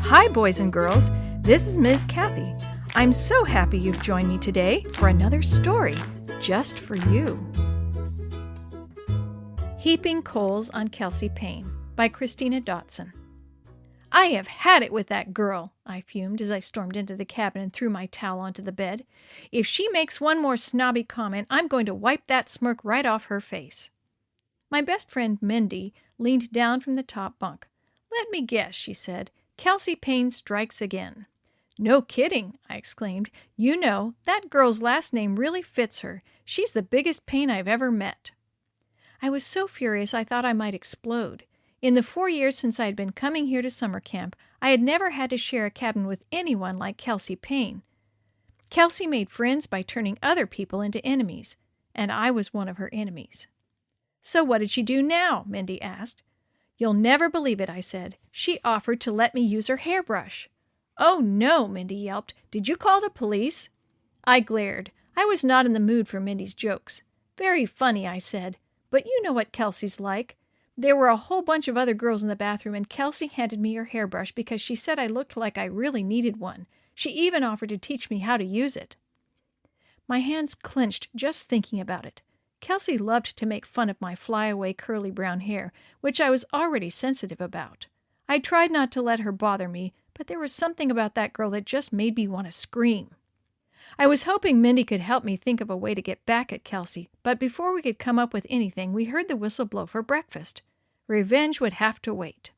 Hi, boys and girls. This is Ms. Kathy. I'm so happy you've joined me today for another story just for you. Heaping Coals on Kelsey Payne by Christina Dotson. I have had it with that girl, I fumed as I stormed into the cabin and threw my towel onto the bed. If she makes one more snobby comment, I'm going to wipe that smirk right off her face. My best friend Mindy leaned down from the top bunk. Let me guess, she said. Kelsey Payne strikes again. No kidding, I exclaimed. You know, that girl's last name really fits her. She's the biggest Payne I've ever met. I was so furious I thought I might explode. In the 4 years since I had been coming here to summer camp, I had never had to share a cabin with anyone like Kelsey Payne. Kelsey made friends by turning other people into enemies, and I was one of her enemies. So what did she do now? Mindy asked. You'll never believe it, I said. She offered to let me use her hairbrush. Oh, no, Mindy yelped. Did you call the police? I glared. I was not in the mood for Mindy's jokes. Very funny, I said. But you know what Kelsey's like. There were a whole bunch of other girls in the bathroom, and Kelsey handed me her hairbrush because she said I looked like I really needed one. She even offered to teach me how to use it. My hands clenched just thinking about it. Kelsey loved to make fun of my flyaway curly brown hair, which I was already sensitive about. I tried not to let her bother me, but there was something about that girl that just made me want to scream. I was hoping Mindy could help me think of a way to get back at Kelsey, but before we could come up with anything, we heard the whistle blow for breakfast. Revenge would have to wait.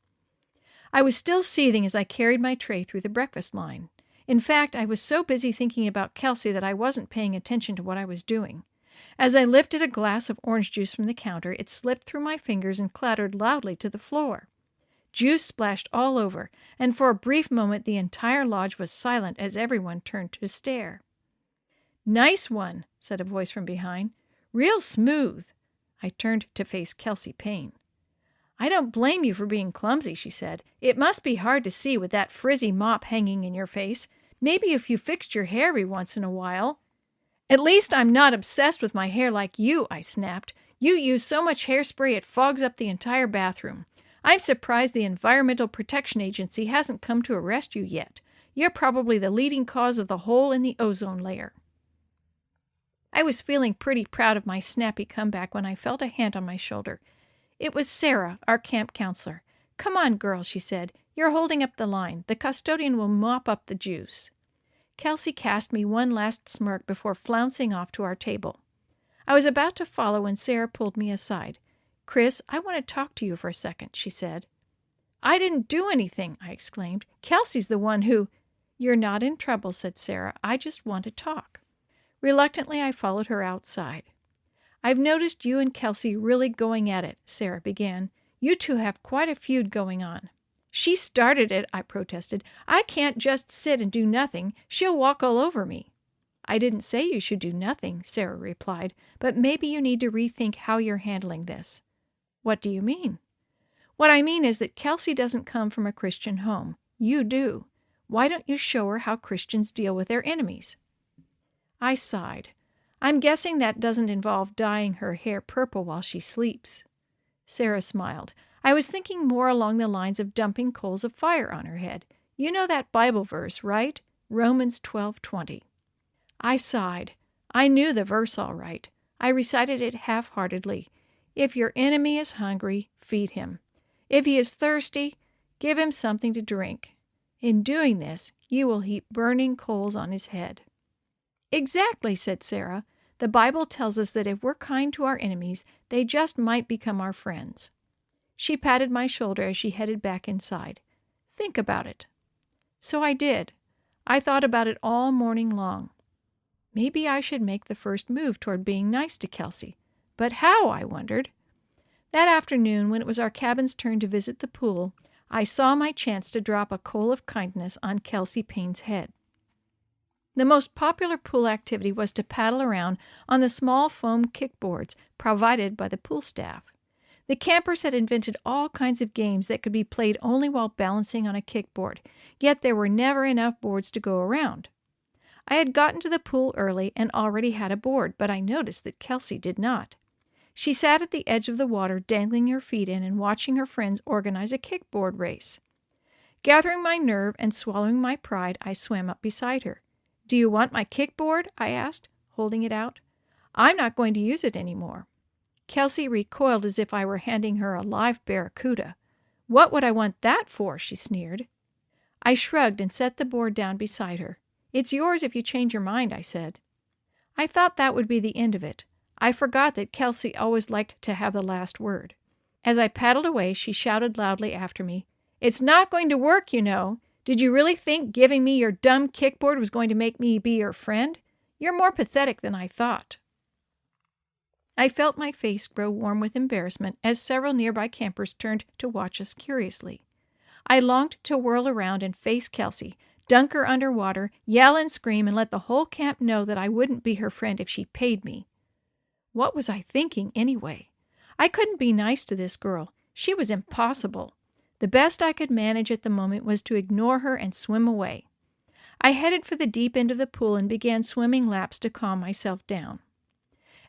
I was still seething as I carried my tray through the breakfast line. In fact, I was so busy thinking about Kelsey that I wasn't paying attention to what I was doing. As I lifted a glass of orange juice from the counter, it slipped through my fingers and clattered loudly to the floor. Juice splashed all over, and for a brief moment the entire lodge was silent as everyone turned to stare. Nice one, said a voice from behind. Real smooth. I turned to face Kelsey Payne. I don't blame you for being clumsy, she said. It must be hard to see with that frizzy mop hanging in your face. Maybe if you fixed your hair every once in a while. At least I'm not obsessed with my hair like you, I snapped. You use so much hairspray it fogs up the entire bathroom. I'm surprised the Environmental Protection Agency hasn't come to arrest you yet. You're probably the leading cause of the hole in the ozone layer. I was feeling pretty proud of my snappy comeback when I felt a hand on my shoulder. It was Sarah, our camp counselor. Come on, girl, she said. You're holding up the line. The custodian will mop up the juice. Kelsey cast me one last smirk before flouncing off to our table. I was about to follow when Sarah pulled me aside. Chris, I want to talk to you for a second, she said. I didn't do anything, I exclaimed. Kelsey's the one who... You're not in trouble, said Sarah. I just want to talk. Reluctantly, I followed her outside. I've noticed you and Kelsey really going at it, Sarah began. You two have quite a feud going on. She started it, I protested. I can't just sit and do nothing. She'll walk all over me. I didn't say you should do nothing, Sarah replied, but maybe you need to rethink how you're handling this. What do you mean? What I mean is that Kelsey doesn't come from a Christian home. You do. Why don't you show her how Christians deal with their enemies? I sighed. I'm guessing that doesn't involve dyeing her hair purple while she sleeps. Sarah smiled. I was thinking more along the lines of dumping coals of fire on her head. You know that Bible verse, right? Romans 12:20. I sighed. I knew the verse all right. I recited it half-heartedly. If your enemy is hungry, feed him. If he is thirsty, give him something to drink. In doing this, you will heap burning coals on his head. Exactly, said Sarah. The Bible tells us that if we're kind to our enemies, they just might become our friends. She patted my shoulder as she headed back inside. Think about it. So I did. I thought about it all morning long. Maybe I should make the first move toward being nice to Kelsey. But how, I wondered. That afternoon, when it was our cabin's turn to visit the pool, I saw my chance to drop a coal of kindness on Kelsey Payne's head. The most popular pool activity was to paddle around on the small foam kickboards provided by the pool staff. The campers had invented all kinds of games that could be played only while balancing on a kickboard, yet there were never enough boards to go around. I had gotten to the pool early and already had a board, but I noticed that Kelsey did not. She sat at the edge of the water, dangling her feet in and watching her friends organize a kickboard race. Gathering my nerve and swallowing my pride, I swam up beside her. "Do you want my kickboard?" I asked, holding it out. "I'm not going to use it anymore." Kelsey recoiled as if I were handing her a live barracuda. "What would I want that for?" she sneered. I shrugged and set the board down beside her. "It's yours if you change your mind," I said. I thought that would be the end of it. I forgot that Kelsey always liked to have the last word. As I paddled away, she shouted loudly after me, "It's not going to work, you know. Did you really think giving me your dumb kickboard was going to make me be your friend? You're more pathetic than I thought." I felt my face grow warm with embarrassment as several nearby campers turned to watch us curiously. I longed to whirl around and face Kelsey, dunk her underwater, yell and scream, and let the whole camp know that I wouldn't be her friend if she paid me. What was I thinking, anyway? I couldn't be nice to this girl. She was impossible. The best I could manage at the moment was to ignore her and swim away. I headed for the deep end of the pool and began swimming laps to calm myself down.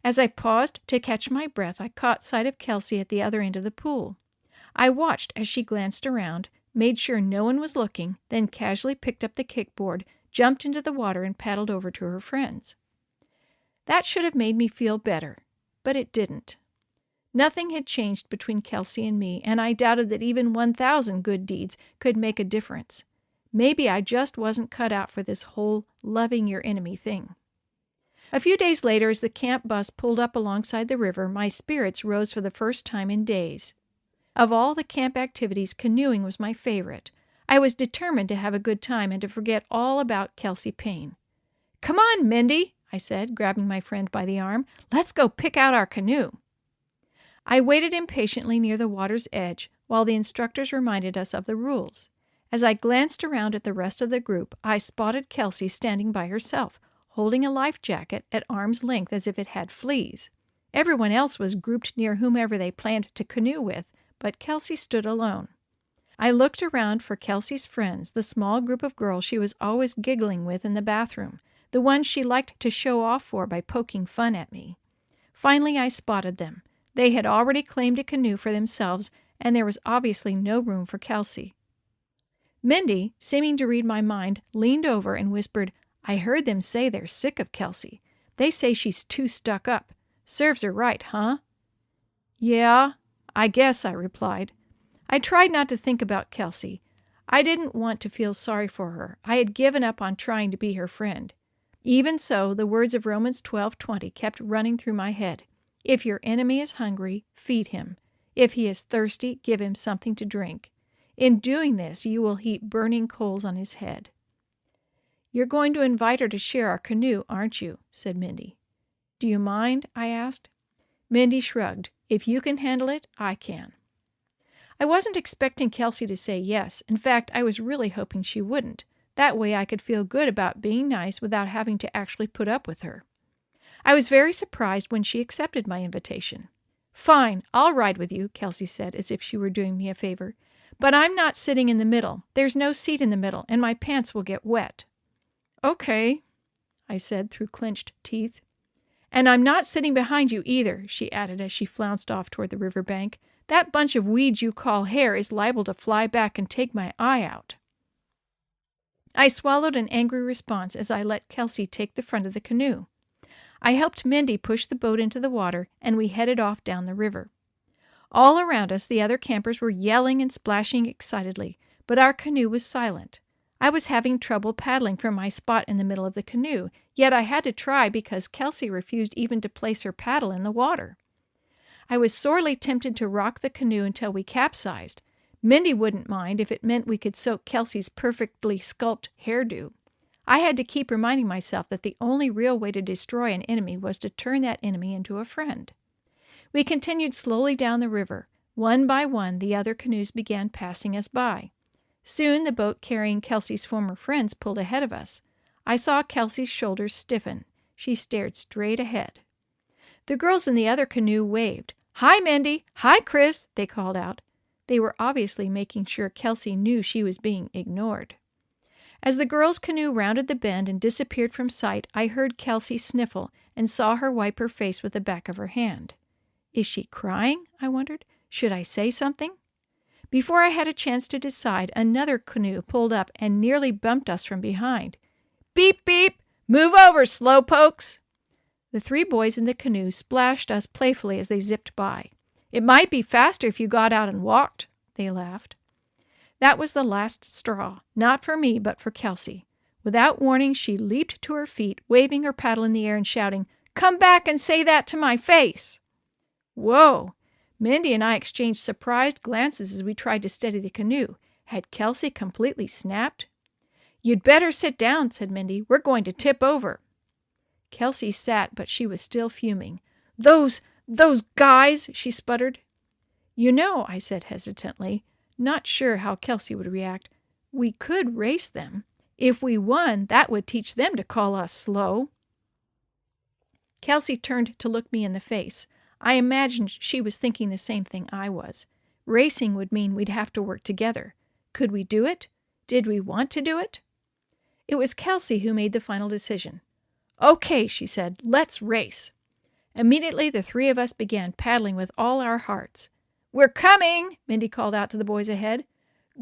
As I paused to catch my breath, I caught sight of Kelsey at the other end of the pool. I watched as she glanced around, made sure no one was looking, then casually picked up the kickboard, jumped into the water, and paddled over to her friends. That should have made me feel better, but it didn't. Nothing had changed between Kelsey and me, and I doubted that even 1,000 good deeds could make a difference. Maybe I just wasn't cut out for this whole loving your enemy thing. A few days later, as the camp bus pulled up alongside the river, my spirits rose for the first time in days. Of all the camp activities, canoeing was my favorite. I was determined to have a good time and to forget all about Kelsey Payne. "Come on, Mindy," I said, grabbing my friend by the arm. "Let's go pick out our canoe." I waited impatiently near the water's edge while the instructors reminded us of the rules. As I glanced around at the rest of the group, I spotted Kelsey standing by herself, holding a life jacket at arm's length as if it had fleas. Everyone else was grouped near whomever they planned to canoe with, but Kelsey stood alone. I looked around for Kelsey's friends, the small group of girls she was always giggling with in the bathroom, the ones she liked to show off for by poking fun at me. Finally, I spotted them. They had already claimed a canoe for themselves, and there was obviously no room for Kelsey. Mindy, seeming to read my mind, leaned over and whispered, "I heard them say they're sick of Kelsey. They say she's too stuck up. Serves her right, huh?" "Yeah, I guess," I replied. I tried not to think about Kelsey. I didn't want to feel sorry for her. I had given up on trying to be her friend. Even so, the words of Romans 12:20 kept running through my head. "If your enemy is hungry, feed him. If he is thirsty, give him something to drink. In doing this, you will heap burning coals on his head." "You're going to invite her to share our canoe, aren't you?" said Mindy. "Do you mind?" I asked. Mindy shrugged. "If you can handle it, I can." I wasn't expecting Kelsey to say yes. In fact, I was really hoping she wouldn't. That way I could feel good about being nice without having to actually put up with her. I was very surprised when she accepted my invitation. "Fine, I'll ride with you," Kelsey said, as if she were doing me a favor. "But I'm not sitting in the middle. There's no seat in the middle, and my pants will get wet." "Okay," I said through clenched teeth. "And I'm not sitting behind you either," she added as she flounced off toward the riverbank. "That bunch of weeds you call hair is liable to fly back and take my eye out." I swallowed an angry response as I let Kelsey take the front of the canoe. I helped Mindy push the boat into the water, and we headed off down the river. All around us, the other campers were yelling and splashing excitedly, but our canoe was silent. I was having trouble paddling from my spot in the middle of the canoe, yet I had to try because Kelsey refused even to place her paddle in the water. I was sorely tempted to rock the canoe until we capsized. Mindy wouldn't mind if it meant we could soak Kelsey's perfectly sculpted hairdo. I had to keep reminding myself that the only real way to destroy an enemy was to turn that enemy into a friend. We continued slowly down the river. One by one, the other canoes began passing us by. Soon, the boat carrying Kelsey's former friends pulled ahead of us. I saw Kelsey's shoulders stiffen. She stared straight ahead. The girls in the other canoe waved. "Hi, Mindy! Hi, Chris!" they called out. They were obviously making sure Kelsey knew she was being ignored. As the girls' canoe rounded the bend and disappeared from sight, I heard Kelsey sniffle and saw her wipe her face with the back of her hand. Is she crying? I wondered. Should I say something? Before I had a chance to decide, another canoe pulled up and nearly bumped us from behind. "Beep, beep! Move over, slowpokes!" The 3 boys in the canoe splashed us playfully as they zipped by. "It might be faster if you got out and walked," they laughed. That was the last straw, not for me, but for Kelsey. Without warning, she leaped to her feet, waving her paddle in the air and shouting, "Come back and say that to my face!" Whoa! Mindy and I exchanged surprised glances as we tried to steady the canoe. Had Kelsey completely snapped? "You'd better sit down," said Mindy. "We're going to tip over." Kelsey sat, but she was still fuming. Those guys," she sputtered. "You know," I said hesitantly, not sure how Kelsey would react, "we could race them. If we won, that would teach them to call us slow." Kelsey turned to look me in the face. I imagined she was thinking the same thing I was. Racing would mean we'd have to work together. Could we do it? Did we want to do it? It was Kelsey who made the final decision. "Okay," she said, "let's race." Immediately, the 3 of us began paddling with all our hearts. "We're coming!" Mindy called out to the boys ahead.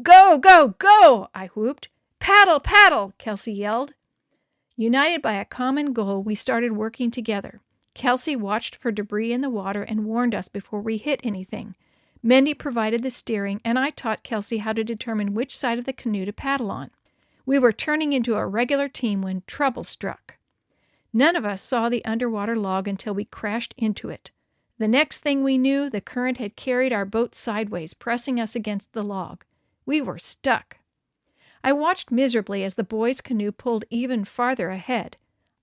"Go, go, go!" I whooped. "Paddle, paddle!" Kelsey yelled. United by a common goal, we started working together. Kelsey watched for debris in the water and warned us before we hit anything. Mindy provided the steering, and I taught Kelsey how to determine which side of the canoe to paddle on. We were turning into a regular team when trouble struck. None of us saw the underwater log until we crashed into it. The next thing we knew, the current had carried our boat sideways, pressing us against the log. We were stuck. I watched miserably as the boys' canoe pulled even farther ahead.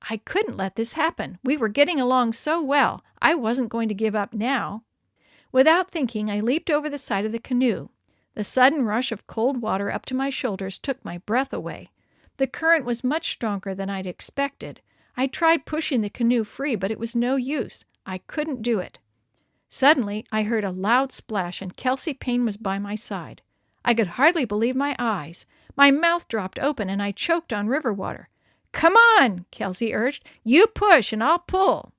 I couldn't let this happen. We were getting along so well. I wasn't going to give up now. Without thinking, I leaped over the side of the canoe. The sudden rush of cold water up to my shoulders took my breath away. The current was much stronger than I'd expected. I tried pushing the canoe free, but it was no use. I couldn't do it. Suddenly, I heard a loud splash, and Kelsey Payne was by my side. I could hardly believe my eyes. My mouth dropped open, and I choked on river water. "Come on," Kelsey urged. "You push, and I'll pull."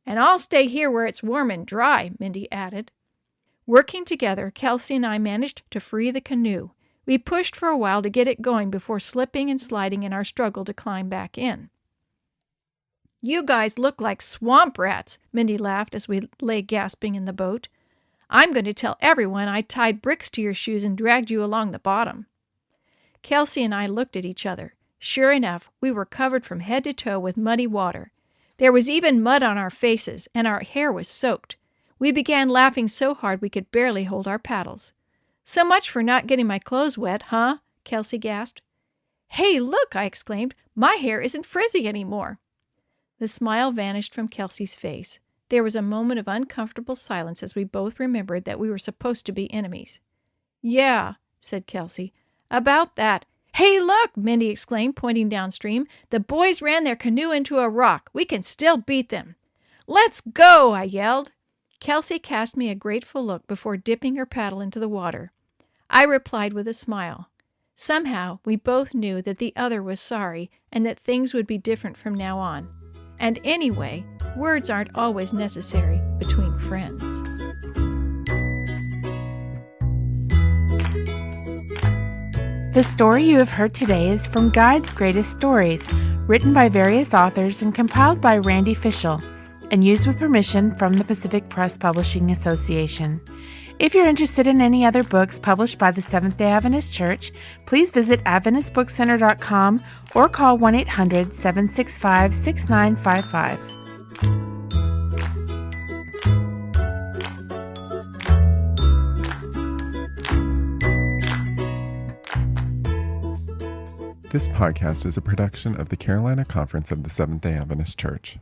"And I'll stay here where it's warm and dry," Mindy added. Working together, Kelsey and I managed to free the canoe. We pushed for a while to get it going before slipping and sliding in our struggle to climb back in. "You guys look like swamp rats," Mindy laughed as we lay gasping in the boat. "I'm going to tell everyone I tied bricks to your shoes and dragged you along the bottom." Kelsey and I looked at each other. Sure enough, we were covered from head to toe with muddy water. There was even mud on our faces, and our hair was soaked. We began laughing so hard we could barely hold our paddles. "So much for not getting my clothes wet, huh?" Kelsey gasped. "Hey, look!" I exclaimed. "My hair isn't frizzy anymore." The smile vanished from Kelsey's face. There was a moment of uncomfortable silence as we both remembered that we were supposed to be enemies. "Yeah," said Kelsey. "About that." "Hey, look!" Mindy exclaimed, pointing downstream. "The boys ran their canoe into a rock. We can still beat them." "Let's go!" I yelled. Kelsey cast me a grateful look before dipping her paddle into the water. I replied with a smile. Somehow, we both knew that the other was sorry and that things would be different from now on. And anyway, words aren't always necessary between friends. The story you have heard today is from Guide's Greatest Stories, written by various authors and compiled by Randy Fischel, and used with permission from the Pacific Press Publishing Association. If you're interested in any other books published by the Seventh-day Adventist Church, please visit AdventistBookCenter.com or call 1-800-765-6955. This podcast is a production of the Carolina Conference of the Seventh-day Adventist Church.